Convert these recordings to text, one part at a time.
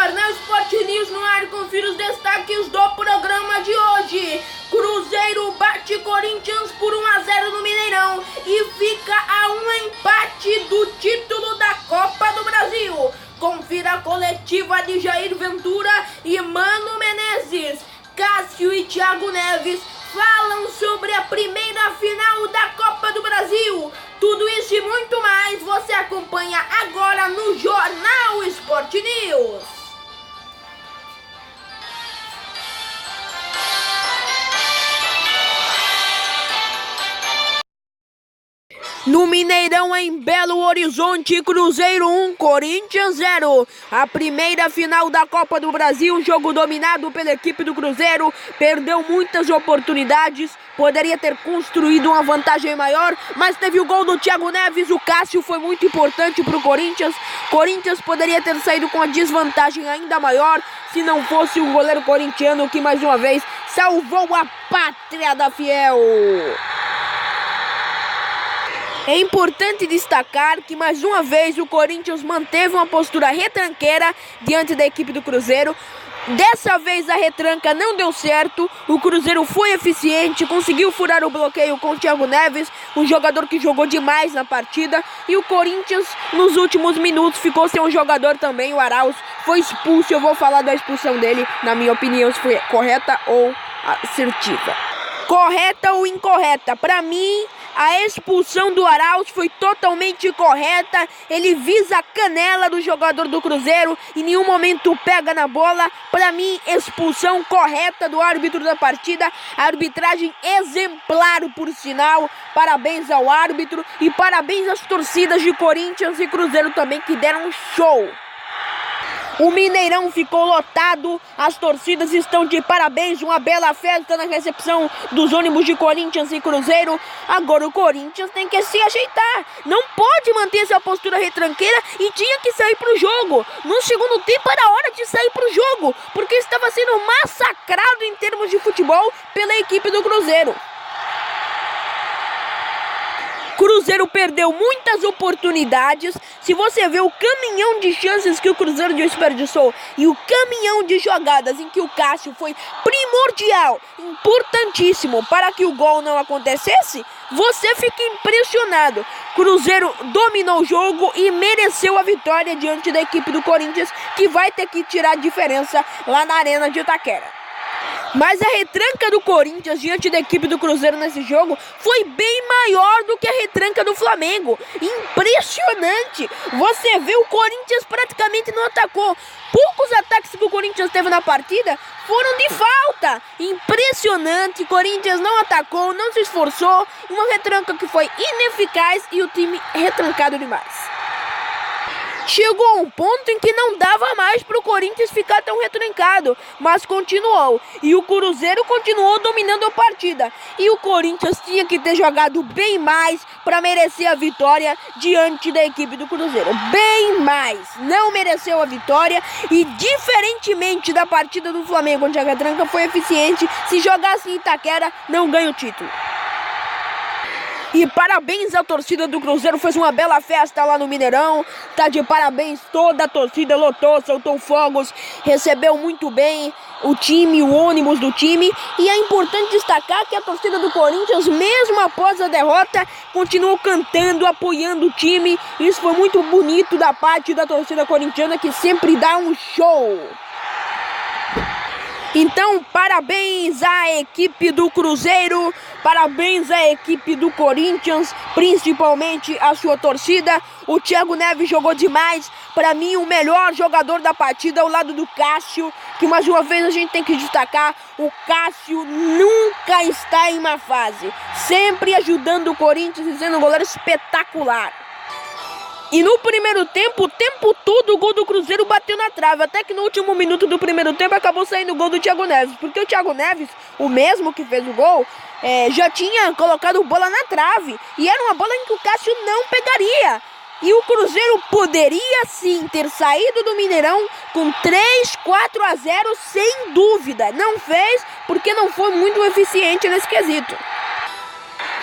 Jornal Sport News no ar, confira os destaques do programa de hoje. Cruzeiro bate Corinthians por 1-0 no Mineirão e fica a um empate do título da Copa do Brasil. Confira a coletiva de Jair Ventura e Mano Menezes. Cássio e Thiago Neves falam sobre a primeira final da Copa do Brasil. Tudo isso e muito mais você acompanha agora no Jornal Sport News. No Mineirão, em Belo Horizonte, Cruzeiro 1, Corinthians 0. A primeira final da Copa do Brasil, jogo dominado pela equipe do Cruzeiro, perdeu muitas oportunidades, poderia ter construído uma vantagem maior, mas teve o gol do Thiago Neves, o Cássio foi muito importante para o Corinthians. Corinthians poderia ter saído com a desvantagem ainda maior, se não fosse o goleiro corintiano que mais uma vez salvou a pátria da Fiel. É importante destacar que mais uma vez o Corinthians manteve uma postura retranqueira diante da equipe do Cruzeiro. Dessa vez a retranca não deu certo, o Cruzeiro foi eficiente, conseguiu furar o bloqueio com o Thiago Neves, um jogador que jogou demais na partida, e o Corinthians nos últimos minutos ficou sem um jogador também, o Arauz, foi expulso. Eu vou falar da expulsão dele, na minha opinião, se foi correta ou assertiva. Correta ou incorreta? Para mim, a expulsão do Arauz foi totalmente correta. Ele visa a canela do jogador do Cruzeiro, em nenhum momento pega na bola. Para mim, expulsão correta do árbitro da partida. Arbitragem exemplar, por sinal. Parabéns ao árbitro e parabéns às torcidas de Corinthians e Cruzeiro também, que deram um show. O Mineirão ficou lotado, as torcidas estão de parabéns, uma bela festa na recepção dos ônibus de Corinthians e Cruzeiro. Agora o Corinthians tem que se ajeitar, não pode manter essa postura retranqueira e tinha que sair para o jogo. No segundo tempo era hora de sair para o jogo, porque estava sendo massacrado em termos de futebol pela equipe do Cruzeiro. Cruzeiro perdeu muitas oportunidades. Se você vê o caminhão de chances que o Cruzeiro desperdiçou e o caminhão de jogadas em que o Cássio foi primordial, importantíssimo para que o gol não acontecesse, você fica impressionado. Cruzeiro dominou o jogo e mereceu a vitória diante da equipe do Corinthians, que vai ter que tirar a diferença lá na Arena de Itaquera. Mas a retranca do Corinthians diante da equipe do Cruzeiro nesse jogo foi bem maior do que a retranca do Flamengo. Impressionante! Você vê, o Corinthians praticamente não atacou. Poucos ataques que o Corinthians teve na partida foram de falta. Impressionante! Corinthians não atacou, não se esforçou. Uma retranca que foi ineficaz e o time retrancado demais. Chegou um ponto em que não dava mais para o Corinthians ficar tão retrancado, mas continuou. E o Cruzeiro continuou dominando a partida. E o Corinthians tinha que ter jogado bem mais para merecer a vitória diante da equipe do Cruzeiro. Bem mais. Não mereceu a vitória e, diferentemente da partida do Flamengo, onde a retranca foi eficiente, se jogasse em Itaquera, não ganha o título. E parabéns à torcida do Cruzeiro, fez uma bela festa lá no Mineirão. Tá de parabéns, toda a torcida lotou, soltou fogos, recebeu muito bem o time, o ônibus do time. E é importante destacar que a torcida do Corinthians, mesmo após a derrota, continuou cantando, apoiando o time. Isso foi muito bonito da parte da torcida corintiana, que sempre dá um show. Então, parabéns à equipe do Cruzeiro, parabéns à equipe do Corinthians, principalmente a sua torcida. O Thiago Neves jogou demais, para mim o melhor jogador da partida ao lado do Cássio, que mais uma vez a gente tem que destacar, o Cássio nunca está em má fase, sempre ajudando o Corinthians e sendo um goleiro espetacular. E no primeiro tempo, o tempo todo o gol do Cruzeiro bateu na trave, até que no último minuto do primeiro tempo acabou saindo o gol do Thiago Neves, porque o Thiago Neves, o mesmo que fez o gol, já tinha colocado bola na trave, e era uma bola em que o Cássio não pegaria. E o Cruzeiro poderia sim ter saído do Mineirão com 3-4-0 sem dúvida. Não fez porque não foi muito eficiente nesse quesito.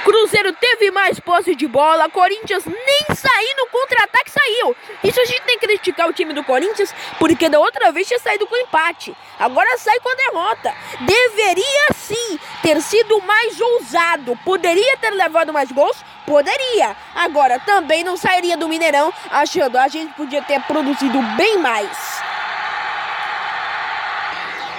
Cruzeiro teve mais posse de bola, Corinthians nem sair no contra-ataque saiu. Isso a gente tem que criticar o time do Corinthians, porque da outra vez tinha saído com empate. Agora sai com a derrota. Deveria sim ter sido mais ousado. Poderia ter levado mais gols? Poderia. Agora também não sairia do Mineirão achando a gente podia ter produzido bem mais.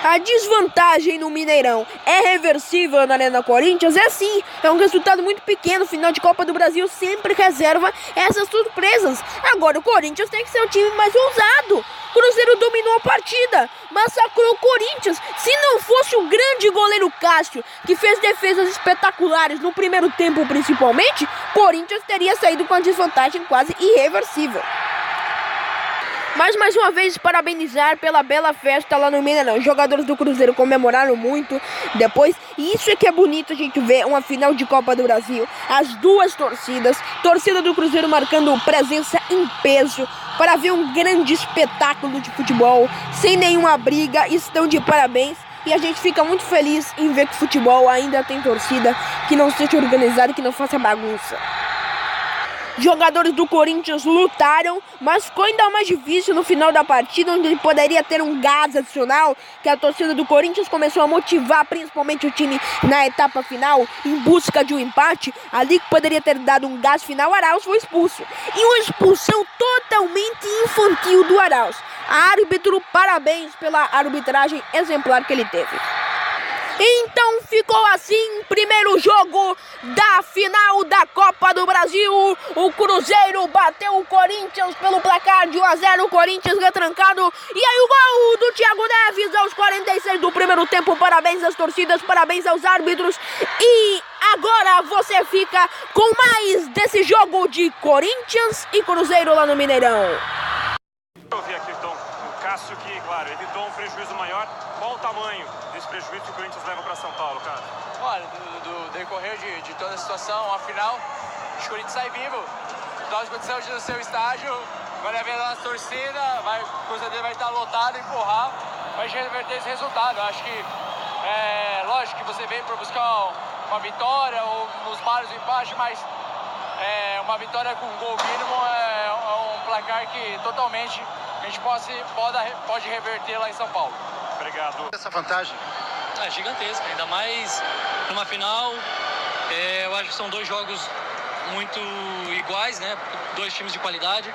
A desvantagem no Mineirão é reversível na Arena Corinthians? É sim, é um resultado muito pequeno. Final de Copa do Brasil sempre reserva essas surpresas. Agora o Corinthians tem que ser um time mais ousado. O Cruzeiro dominou a partida, massacrou o Corinthians. Se não fosse o grande goleiro Cássio, que fez defesas espetaculares no primeiro tempo principalmente, o Corinthians teria saído com a desvantagem quase irreversível. Mas mais uma vez parabenizar pela bela festa lá no Mineirão. Os jogadores do Cruzeiro comemoraram muito depois. E isso é que é bonito a gente ver uma final de Copa do Brasil. As duas torcidas. Torcida do Cruzeiro marcando presença em peso para ver um grande espetáculo de futebol. Sem nenhuma briga. Estão de parabéns. E a gente fica muito feliz em ver que o futebol ainda tem torcida que não seja organizada, que não faça bagunça. Jogadores do Corinthians lutaram, mas ficou ainda mais difícil no final da partida, onde ele poderia ter um gás adicional, que a torcida do Corinthians começou a motivar principalmente o time na etapa final, em busca de um empate. Ali que poderia ter dado um gás final, Arauz foi expulso. E uma expulsão totalmente infantil do Arauz. Árbitro, parabéns pela arbitragem exemplar que ele teve. Então ficou assim, primeiro jogo da final da Copa do Brasil. O Cruzeiro bateu o Corinthians pelo placar de 1-0, o Corinthians retrancado. E aí o gol do Thiago Neves aos 46 do primeiro tempo. Parabéns às torcidas, parabéns aos árbitros. E agora você fica com mais desse jogo de Corinthians e Cruzeiro lá no Mineirão. Eu vi aqui então o Cássio que, claro, evitou um prejuízo maior. Qual o tamanho desse prejuízo que o Corinthians leva para São Paulo, cara? Olha, do decorrer de toda a situação, afinal, o Corinthians sai vivo. Nós condições do seu estágio, vai haver a nossa torcida, o Cruzeiro vai estar lotado, empurrar, vai reverter esse resultado. Eu acho que, lógico que você vem para buscar uma vitória ou nos mares do empate, mas uma vitória com gol mínimo é um placar que totalmente a gente pode reverter lá em São Paulo. Obrigado. Essa vantagem é gigantesca, ainda mais numa final. Eu acho que são dois jogos muito iguais, né? Dois times de qualidade.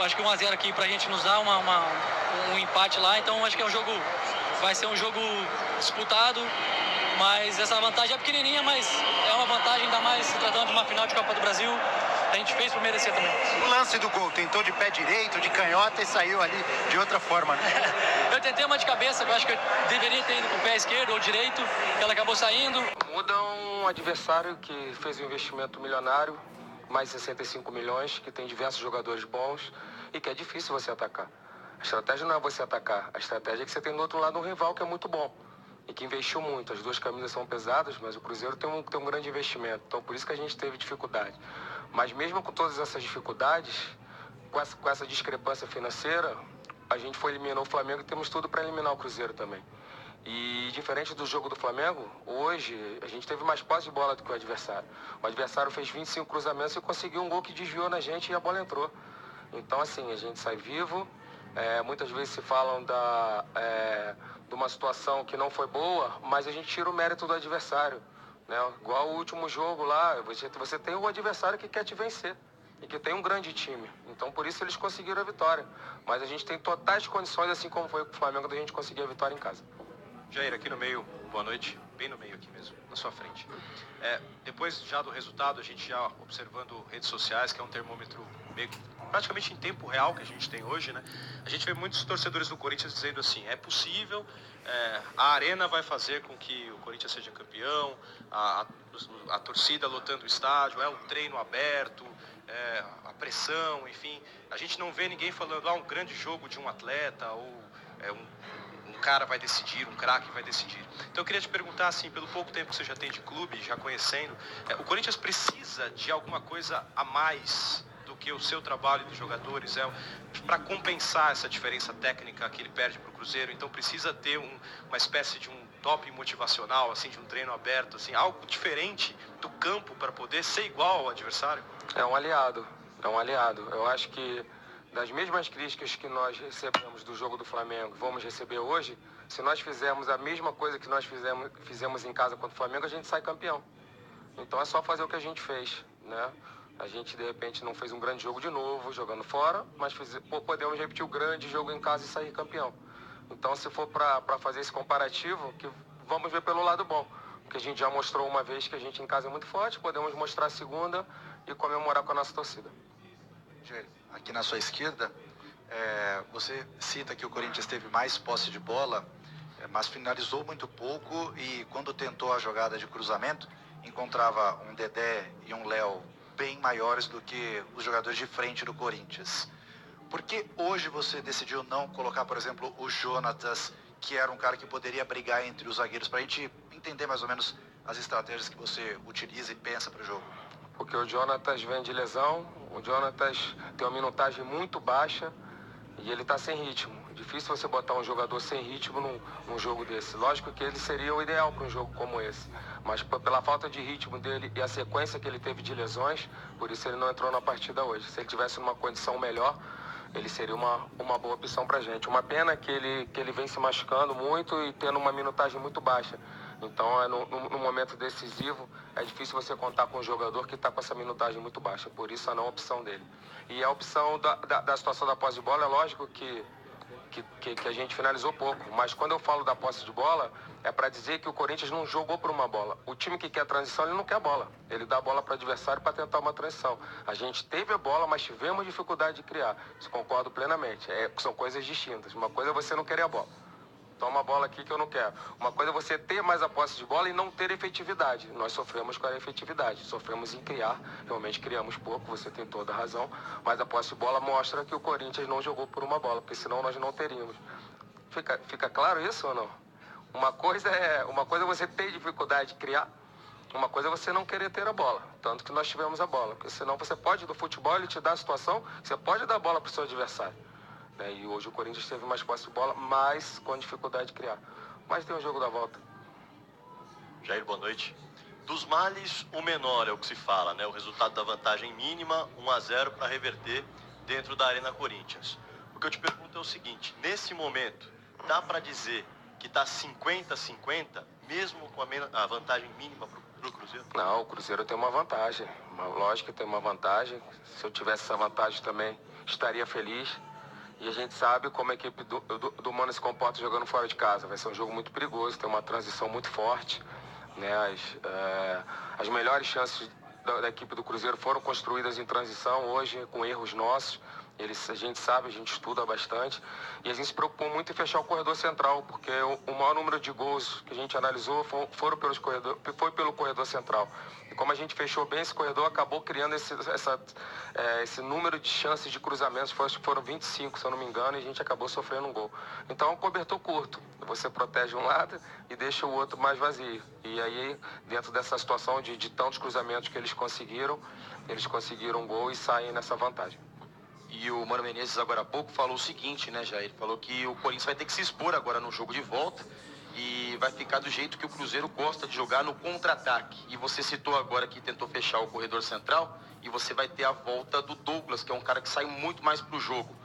Acho que 1-0 aqui pra gente nos dá um empate lá, então acho que vai ser um jogo disputado, mas essa vantagem é pequenininha, mas é uma vantagem, ainda mais se tratando de uma final de Copa do Brasil. A gente fez por merecer também. O lance do gol, tentou de pé direito, de canhota e saiu ali de outra forma, né? Eu tentei uma de cabeça, eu acho que eu deveria ter ido com o pé esquerdo ou direito, ela acabou saindo. Muda um adversário que fez um investimento milionário, mais 65 milhões, que tem diversos jogadores bons e que é difícil você atacar. A estratégia não é você atacar, a estratégia é que você tem do outro lado um rival que é muito bom e que investiu muito. As duas camisas são pesadas, mas o Cruzeiro tem um grande investimento, então por isso que a gente teve dificuldade. Mas mesmo com todas essas dificuldades, com essa discrepância financeira, a gente eliminou o Flamengo e temos tudo para eliminar o Cruzeiro também. E diferente do jogo do Flamengo, hoje a gente teve mais posse de bola do que o adversário. O adversário fez 25 cruzamentos e conseguiu um gol que desviou na gente e a bola entrou. Então assim, a gente sai vivo. Muitas vezes se falam de uma situação que não foi boa, mas a gente tira o mérito do adversário. Né? Igual o último jogo lá, você tem o adversário que quer te vencer e que tem um grande time. Então, por isso eles conseguiram a vitória. Mas a gente tem totais condições, assim como foi com o Flamengo, da gente conseguir a vitória em casa. Jair, aqui no meio, boa noite, bem no meio aqui mesmo, na sua frente. Depois já do resultado, a gente já observando redes sociais, que é um termômetro meio praticamente em tempo real que a gente tem hoje, né? A gente vê muitos torcedores do Corinthians dizendo assim, é possível, a arena vai fazer com que o Corinthians seja campeão, a torcida lotando o estádio, um treino aberto, a pressão, enfim. A gente não vê ninguém falando, um grande jogo de um atleta, ou um cara vai decidir, um craque vai decidir. Então eu queria te perguntar, assim, pelo pouco tempo que você já tem de clube, já conhecendo, o Corinthians precisa de alguma coisa a mais do porque o seu trabalho dos jogadores é para compensar essa diferença técnica que ele perde para o Cruzeiro, então precisa ter uma espécie de um doping motivacional, assim, de um treino aberto, assim, algo diferente do campo para poder ser igual ao adversário? É um aliado. Eu acho que das mesmas críticas que nós recebemos do jogo do Flamengo, vamos receber hoje, se nós fizermos a mesma coisa que nós fizemos em casa contra o Flamengo, a gente sai campeão. Então é só fazer o que a gente fez, né? A gente, de repente, não fez um grande jogo de novo, jogando fora, mas podemos repetir o grande jogo em casa e sair campeão. Então, se for para fazer esse comparativo, que vamos ver pelo lado bom. Porque a gente já mostrou uma vez que a gente em casa é muito forte, podemos mostrar a segunda e comemorar com a nossa torcida. Jair, aqui na sua esquerda, você cita que o Corinthians teve mais posse de bola, mas finalizou muito pouco e quando tentou a jogada de cruzamento, encontrava um Dedé e um Léo bem maiores do que os jogadores de frente do Corinthians. Por que hoje você decidiu não colocar, por exemplo, o Jonatas, que era um cara que poderia brigar entre os zagueiros, para a gente entender mais ou menos as estratégias que você utiliza e pensa para o jogo? Porque o Jonatas vem de lesão, o Jonatas tem uma minutagem muito baixa e ele está sem ritmo. Difícil você botar um jogador sem ritmo num jogo desse. Lógico que ele seria o ideal para um jogo como esse, mas pela falta de ritmo dele e a sequência que ele teve de lesões, por isso ele não entrou na partida hoje. Se ele tivesse numa condição melhor, ele seria uma boa opção pra gente. Uma pena que ele vem se machucando muito e tendo uma minutagem muito baixa. Então, no momento decisivo, é difícil você contar com um jogador que está com essa minutagem muito baixa. Por isso, a não opção dele. E a opção da situação da posse de bola, é lógico que a gente finalizou pouco. Mas quando eu falo da posse de bola, é para dizer que o Corinthians não jogou por uma bola. O time que quer transição, ele não quer bola. Ele dá a bola para o adversário para tentar uma transição. A gente teve a bola, mas tivemos dificuldade de criar. Isso concordo plenamente. São coisas distintas. Uma coisa é você não querer a bola. Toma a bola aqui que eu não quero. Uma coisa é você ter mais a posse de bola e não ter efetividade. Nós sofremos com a efetividade. Sofremos em criar. Realmente criamos pouco, você tem toda a razão. Mas a posse de bola mostra que o Corinthians não jogou por uma bola, porque senão nós não teríamos. Fica claro isso ou não? Uma coisa é você ter dificuldade de criar. Uma coisa é você não querer ter a bola. Tanto que nós tivemos a bola. Porque senão você pode, do futebol, ele te dá a situação, você pode dar a bola para o seu adversário. E hoje o Corinthians teve mais posse de bola, mas com dificuldade de criar. Mas tem o jogo da volta. Jair, boa noite. Dos males, o menor é o que se fala, né? O resultado da vantagem mínima, 1-0 para reverter dentro da Arena Corinthians. O que eu te pergunto é o seguinte, nesse momento, dá para dizer que está 50-50, mesmo com a vantagem mínima para o Cruzeiro? Não, o Cruzeiro tem uma vantagem. Lógico que tem uma vantagem. Se eu tivesse essa vantagem também, estaria feliz. E a gente sabe como a equipe do Mano se comporta jogando fora de casa. Vai ser um jogo muito perigoso, tem uma transição muito forte, né? As melhores chances da equipe do Cruzeiro foram construídas em transição hoje, com erros nossos. A gente sabe, a gente estuda bastante. E a gente se preocupou muito em fechar o corredor central, porque o maior número de gols que a gente analisou foi pelo corredor central. E como a gente fechou bem esse corredor, acabou criando esse número de chances de cruzamentos. Foram 25, se eu não me engano, e a gente acabou sofrendo um gol. Então é um cobertor curto. Você protege um lado e deixa o outro mais vazio. E aí, dentro dessa situação de tantos cruzamentos que eles conseguiram um gol e saem nessa vantagem. E o Mano Menezes agora há pouco falou o seguinte, né, Jair? Falou que o Corinthians vai ter que se expor agora no jogo de volta e vai ficar do jeito que o Cruzeiro gosta de jogar, no contra-ataque. E você citou agora que tentou fechar o corredor central e você vai ter a volta do Douglas, que é um cara que sai muito mais pro jogo.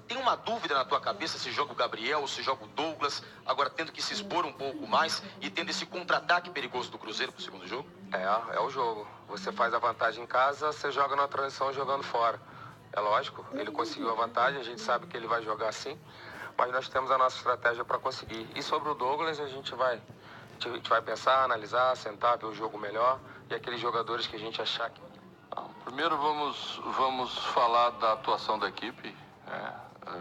Tem uma dúvida na tua cabeça se joga o Gabriel ou se joga o Douglas, agora tendo que se expor um pouco mais e tendo esse contra-ataque perigoso do Cruzeiro pro segundo jogo? É o jogo. Você faz a vantagem em casa, você joga na transição jogando fora. É lógico, ele conseguiu a vantagem, a gente sabe que ele vai jogar assim, mas nós temos a nossa estratégia para conseguir. E sobre o Douglas, a gente vai pensar, analisar, sentar, ver o jogo melhor e aqueles jogadores que a gente achar que... Primeiro vamos falar da atuação da equipe.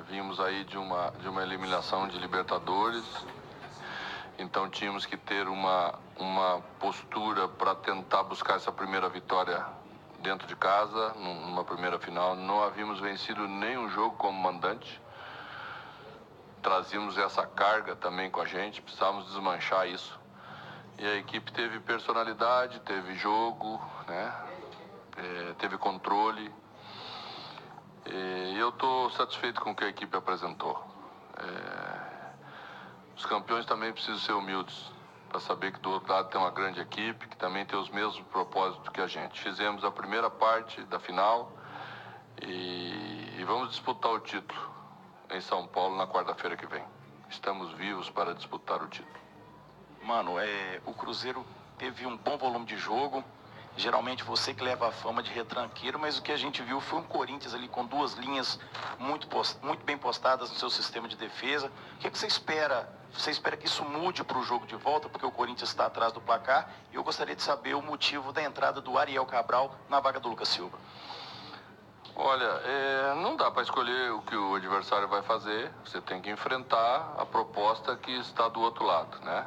Vimos aí de uma eliminação de Libertadores, então tínhamos que ter uma postura para tentar buscar essa primeira vitória dentro de casa, numa primeira final. Não havíamos vencido nenhum jogo como mandante. Trazíamos essa carga também com a gente, precisávamos desmanchar isso. E a equipe teve personalidade, teve jogo, né? Teve controle. Eu estou satisfeito com o que a equipe apresentou. Os campeões também precisam ser humildes, para saber que do outro lado tem uma grande equipe, que também tem os mesmos propósitos que a gente. Fizemos a primeira parte da final e vamos disputar o título em São Paulo na quarta-feira que vem. Estamos vivos para disputar o título. Mano, o Cruzeiro teve um bom volume de jogo. Geralmente você que leva a fama de retranqueiro, mas o que a gente viu foi um Corinthians ali com duas linhas muito bem postadas no seu sistema de defesa. O que você espera? Você espera que isso mude para o jogo de volta, porque o Corinthians está atrás do placar? E eu gostaria de saber o motivo da entrada do Ariel Cabral na vaga do Lucas Silva. Olha, não dá para escolher o que o adversário vai fazer. Você tem que enfrentar a proposta que está do outro lado, né?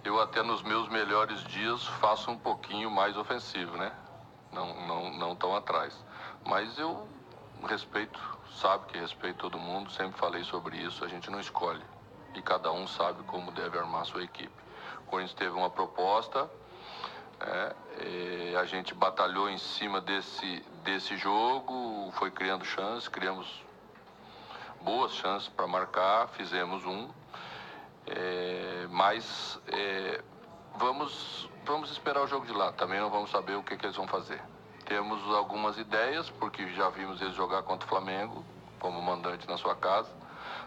Eu até nos meus melhores dias faço um pouquinho mais ofensivo, né? Não tão atrás. Mas eu respeito, sabe que respeito todo mundo, sempre falei sobre isso, a gente não escolhe. E cada um sabe como deve armar a sua equipe. O Corinthians teve uma proposta, a gente batalhou em cima desse jogo, foi criando chances, criamos boas chances para marcar, fizemos um. Mas vamos esperar o jogo de lá. Também não vamos saber o que eles vão fazer. Temos algumas ideias, porque já vimos eles jogar contra o Flamengo, como mandante na sua casa.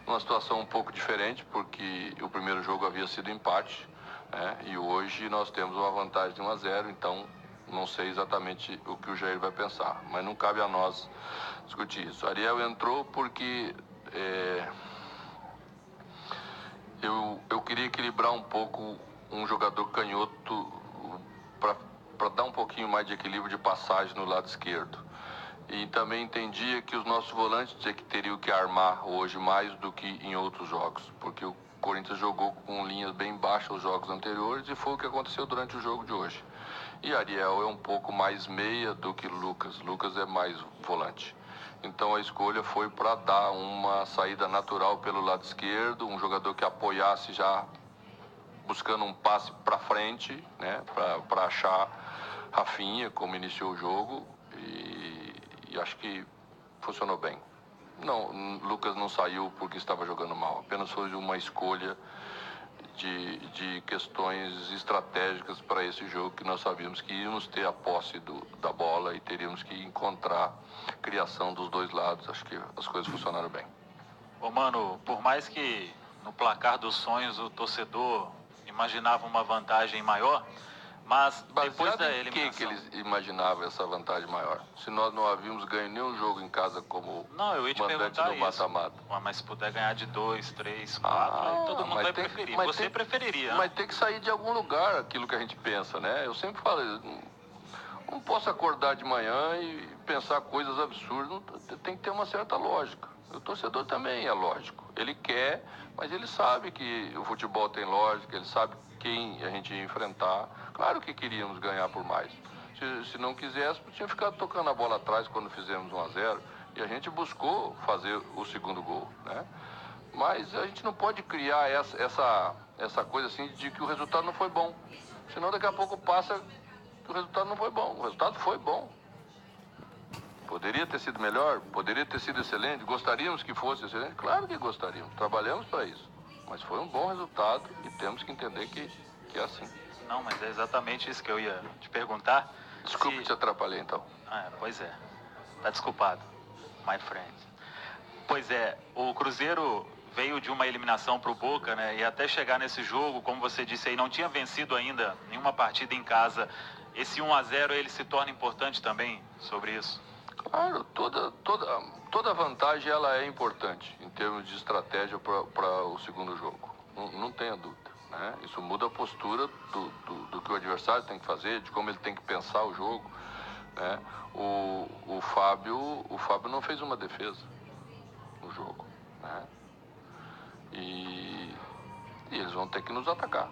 Uma situação um pouco diferente, porque o primeiro jogo havia sido empate, e hoje nós temos uma vantagem de 1-0, então não sei exatamente o que o Jair vai pensar. Mas não cabe a nós discutir isso. Ariel entrou porque... Eu queria equilibrar um pouco um jogador canhoto para dar um pouquinho mais de equilíbrio de passagem no lado esquerdo. E também entendia que os nossos volantes teriam que armar hoje mais do que em outros jogos, porque o Corinthians jogou com linhas bem baixas os jogos anteriores e foi o que aconteceu durante o jogo de hoje. E Ariel é um pouco mais meia do que Lucas. Lucas é mais volante. Então a escolha foi para dar uma saída natural pelo lado esquerdo, um jogador que apoiasse já buscando um passe para frente, né, para achar Rafinha, como iniciou o jogo, e acho que funcionou bem. Não, Lucas não saiu porque estava jogando mal, apenas foi uma escolha de questões estratégicas para esse jogo, que nós sabíamos que íamos ter a posse da bola e teríamos que encontrar criação dos dois lados. Acho que as coisas funcionaram bem. Ô, mano, por mais que no placar dos sonhos o torcedor imaginava uma vantagem maior, mas depois da eliminação... que eles imaginavam essa vantagem maior? Se nós não havíamos ganho nenhum jogo em casa como mandante no mata-mata. Mas se puder ganhar de 2, 3, 4, aí todo mundo vai preferir. Você preferiria, mas tem que sair de algum lugar aquilo que a gente pensa, né? Eu sempre falo, não posso acordar de manhã e pensar coisas absurdas. Tem que ter uma certa lógica. O torcedor também é lógico. Ele quer, mas ele sabe que o futebol tem lógica, ele sabe quem a gente ia enfrentar. Claro que queríamos ganhar por mais. Se não quisesse, tinha ficado tocando a bola atrás quando fizemos 1-0. E a gente buscou fazer o segundo gol, né? Mas a gente não pode criar essa coisa assim de que o resultado não foi bom. Senão daqui a pouco passa que o resultado não foi bom. O resultado foi bom. Poderia ter sido melhor, poderia ter sido excelente, gostaríamos que fosse excelente? Claro que gostaríamos, trabalhamos para isso. Mas foi um bom resultado e temos que entender que é assim. Não, mas é exatamente isso que eu ia te perguntar. Desculpe te atrapalhei então. Pois é, tá desculpado, my friend. Pois é, o Cruzeiro veio de uma eliminação pro Boca, né? E até chegar nesse jogo, como você disse aí, não tinha vencido ainda nenhuma partida em casa. Esse 1-0, ele se torna importante também sobre isso? Claro, toda vantagem ela é importante em termos de estratégia para o segundo jogo. Não tenha dúvida, né? Isso muda a postura do que o adversário tem que fazer, de como ele tem que pensar o jogo, né? O Fábio não fez uma defesa no jogo, né? E eles vão ter que nos atacar,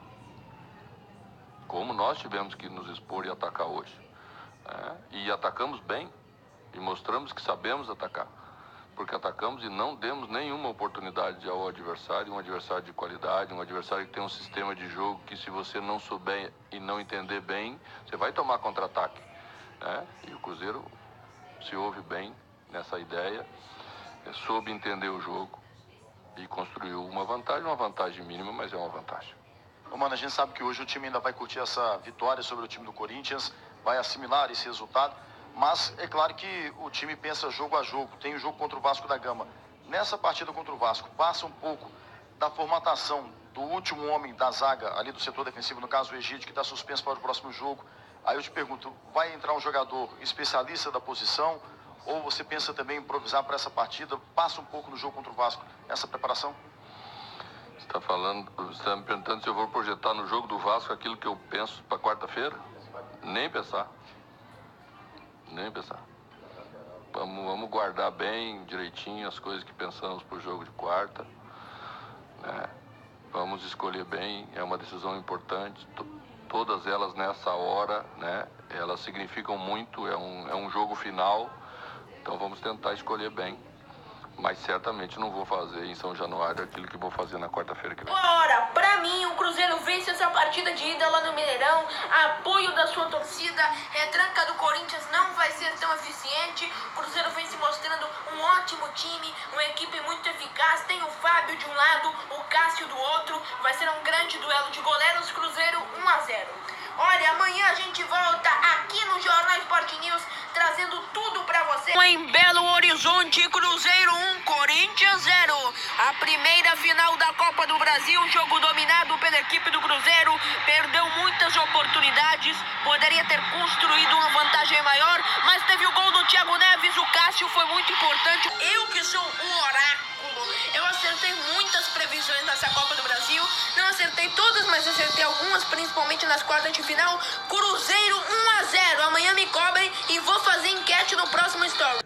como nós tivemos que nos expor e atacar hoje, né? E atacamos bem. E mostramos que sabemos atacar, porque atacamos e não demos nenhuma oportunidade ao adversário, um adversário de qualidade, um adversário que tem um sistema de jogo que, se você não souber e não entender bem, você vai tomar contra-ataque, né? E o Cruzeiro se ouve bem nessa ideia, soube entender o jogo e construiu uma vantagem mínima, mas é uma vantagem. Mano, a gente sabe que hoje o time ainda vai curtir essa vitória sobre o time do Corinthians, vai assimilar esse resultado, mas é claro que o time pensa jogo a jogo, tem o jogo contra o Vasco da Gama. Nessa partida contra o Vasco, passa um pouco da formatação do último homem da zaga, ali do setor defensivo, no caso o Egídio, que está suspenso para o próximo jogo. Aí eu te pergunto, vai entrar um jogador especialista da posição, ou você pensa também em improvisar para essa partida? Passa um pouco no jogo contra o Vasco, essa preparação? Você está me perguntando se eu vou projetar no jogo do Vasco aquilo que eu penso para quarta-feira? Nem pensar. Vamos guardar bem, direitinho, as coisas que pensamos para o jogo de quarta. Né? Vamos escolher bem, é uma decisão importante. Todas elas nessa hora, né? Elas significam muito, é um jogo final. Então vamos tentar escolher bem. Mas certamente não vou fazer em São Januário aquilo que vou fazer na quarta-feira que vem. Ora, pra mim, o Cruzeiro vence essa partida de ida lá no Mineirão. Apoio da sua torcida. Retranca do Corinthians não vai ser tão eficiente. O Cruzeiro vem se mostrando um ótimo time, uma equipe muito eficaz. Tem o Fábio de um lado, o Cássio do outro. Vai ser um grande duelo de goleiros. Cruzeiro 1-0. Olha, amanhã a gente volta aqui no Jornal Sport News, trazendo tudo pra você. Em Belo Horizonte, Cruzeiro 1, Corinthians 0. A primeira final da Copa do Brasil, jogo dominado pela equipe do Cruzeiro. Perdeu muitas oportunidades, poderia ter construído uma vantagem maior, mas teve o gol do Thiago Neves, o Cássio foi muito importante. Eu que sou um oráculo, eu acertei muitas previsões nessa Copa do Brasil. Não acertei todas, mas acertei algumas, principalmente nas quartas de final. Cruzeiro 1-0. Amanhã me cobrem e vou fazer enquete no próximo story.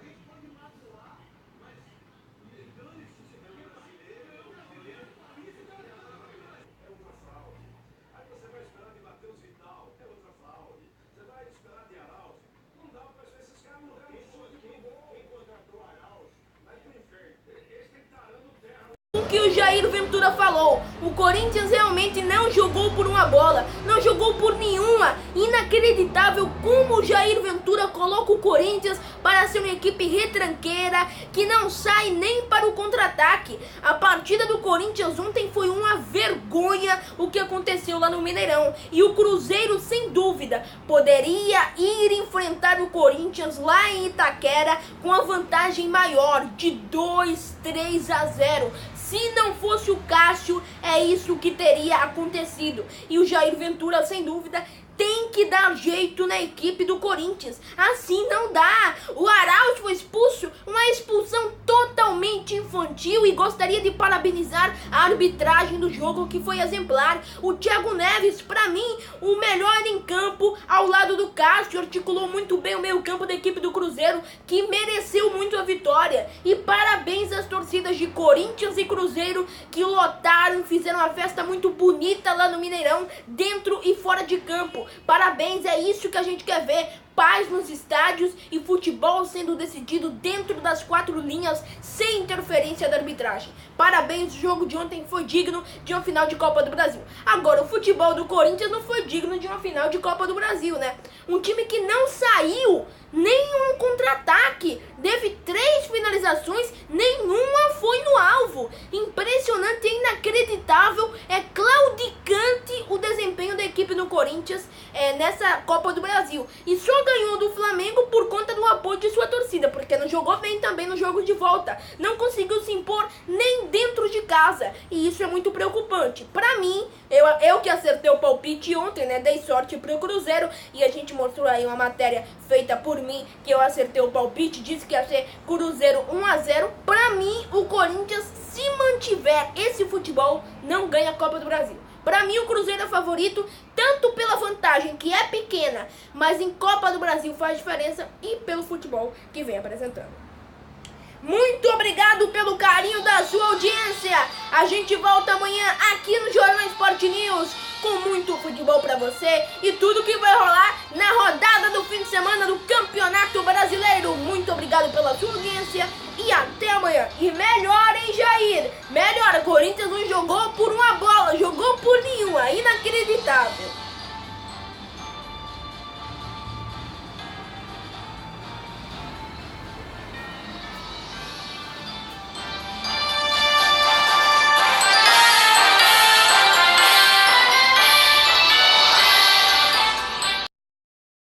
O que o Jair Ventura falou, o Corinthians realmente não jogou por uma bola, não jogou por nenhuma. Inacreditável como o Jair Ventura coloca o Corinthians para ser uma equipe retranqueira, que não sai nem para o contra-ataque. A partida do Corinthians ontem foi uma vergonha o que aconteceu lá no Mineirão. E o Cruzeiro, sem dúvida, poderia ir enfrentar o Corinthians lá em Itaquera com a vantagem maior de 2-3-0. Se não fosse o Cássio, é isso que teria acontecido. E o Jair Ventura, sem dúvida, tem que dar jeito na equipe do Corinthians. Assim não dá. O Araújo foi expulso, uma expulsão totalmente infantil, e gostaria de parabenizar a arbitragem do jogo, que foi exemplar. O Thiago Neves, pra mim, o melhor em campo ao lado do Cássio, articulou muito bem o meio-campo da equipe do Cruzeiro, que mereceu muito a vitória. E parabéns às torcidas de Corinthians e Cruzeiro, que lotaram e fizeram uma festa muito bonita lá no Mineirão, dentro e fora de campo. Parabéns, é isso que a gente quer ver. Paz nos estádios e futebol sendo decidido dentro das 4 linhas, sem interferência da arbitragem. Parabéns, o jogo de ontem foi digno de uma final de Copa do Brasil. Agora, o futebol do Corinthians não foi digno de uma final de Copa do Brasil, né? Um time que não saiu nenhum contra-ataque, teve 3 finalizações, nenhuma foi no alvo. Impressionante e inacreditável, é claudicante o desempenho da equipe do Corinthians nessa Copa do Brasil. E só ganhou do Flamengo por conta do apoio de sua torcida, porque não jogou bem também no jogo de volta. Não conseguiu se impor nem dentro de casa, e isso é muito preocupante. Pra mim, eu que acertei o palpite ontem, né, dei sorte pro Cruzeiro, e a gente mostrou aí uma matéria feita por mim, que eu acertei o palpite, disse que ia ser Cruzeiro 1-0. Pra mim, o Corinthians, se mantiver esse futebol, não ganha a Copa do Brasil. Pra mim, o Cruzeiro é favorito, tanto pela vantagem, que é pequena, mas em Copa do Brasil faz diferença, e pelo futebol que vem apresentando. Muito obrigado pelo carinho da sua audiência. A gente volta amanhã aqui no Jornal Sport News, com muito futebol pra você e tudo que vai rolar na rodada do fim de semana do Campeonato Brasileiro. Muito obrigado pela sua audiência e até amanhã. E melhor, hein, Jair? Melhor, o Corinthians não jogou por uma bola, jogou por nenhuma. Inacreditável.